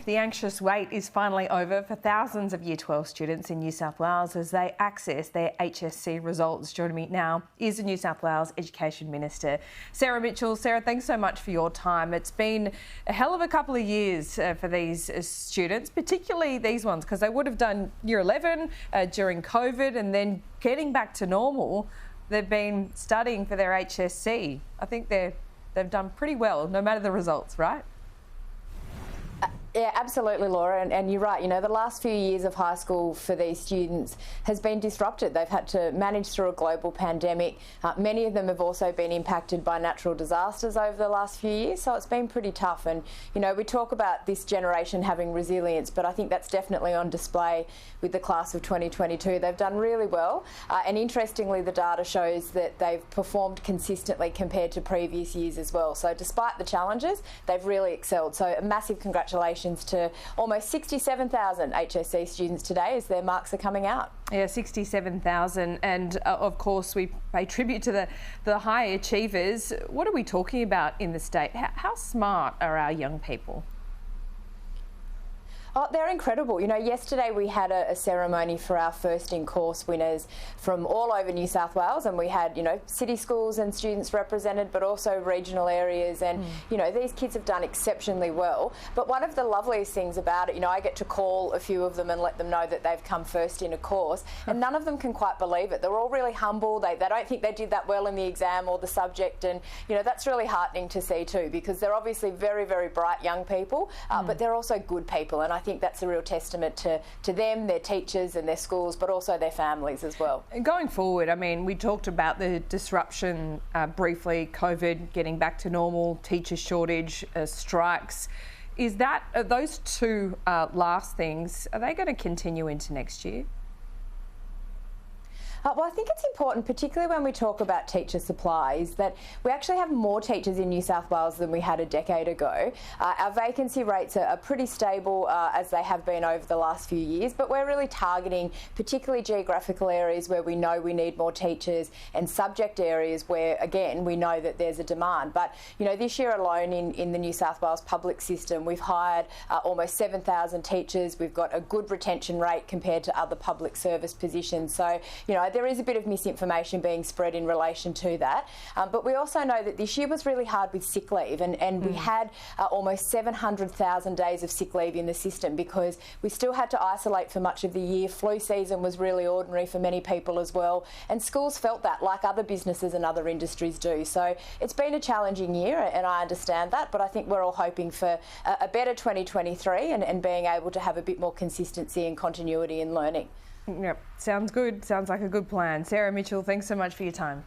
The anxious wait is finally over for thousands of Year 12 students in New South Wales as they access their HSC results. Joining me now is the New South Wales Education Minister, Sarah Mitchell. Sarah, thanks so much for your time. It's been a hell of a couple of years for these students, particularly these ones, because they would have done Year 11 during COVID and then getting back to normal. They've been studying for their HSC. I think they've done pretty well, no matter the results, right? Yeah, absolutely, Laura, and you're right. You know, the last few years of high school for these students has been disrupted. They've had to manage through a global pandemic. Many of them have also been impacted by natural disasters over the last few years, so it's been pretty tough. And, you know, we talk about this generation having resilience, but I think that's definitely on display with the class of 2022. They've done really well, and interestingly, the data shows that they've performed consistently compared to previous years as well. So despite the challenges, they've really excelled. So a massive congratulations to almost 67,000 HSC students today as their marks are coming out. Yeah, 67,000, and of course we pay tribute to the high achievers. What are we talking about in the state? How smart are our young people? Oh, they're incredible. You know, yesterday we had a ceremony for our first in-course winners from all over New South Wales, and we had, you know, city schools and students represented, but also regional areas, and, you know, these kids have done exceptionally well. But one of the loveliest things about it, you know, I get to call a few of them and let them know that they've come first in a course, and none of them can quite believe it. They're all really humble. They don't think they did that well in the exam or the subject, and, you know, that's really heartening to see too, because they're obviously very, very bright young people, but they're also good people, and I think that's a real testament to them, their teachers and their schools, but also their families as well. And going forward, I mean, we talked about the disruption briefly, COVID, getting back to normal, teacher shortage, strikes. Are those two last things, are they going to continue into next year? Well, I think it's important, particularly when we talk about teacher supplies, that we actually have more teachers in New South Wales than we had a decade ago. Our vacancy rates are pretty stable as they have been over the last few years, but we're really targeting particularly geographical areas where we know we need more teachers and subject areas where, again, we know that there's a demand. But, you know, this year alone in the New South Wales public system, we've hired almost 7,000 teachers. We've got a good retention rate compared to other public service positions. So, you know, there is a bit of misinformation being spread in relation to that. But we also know that this year was really hard with sick leave, and we had almost 700,000 days of sick leave in the system because we still had to isolate for much of the year. Flu season was really ordinary for many people as well, and schools felt that, like other businesses and other industries do. So it's been a challenging year, and I understand that, but I think we're all hoping for a better 2023 and being able to have a bit more consistency and continuity in learning. Yep, sounds good. Sounds like a good plan. Sarah Mitchell, thanks so much for your time.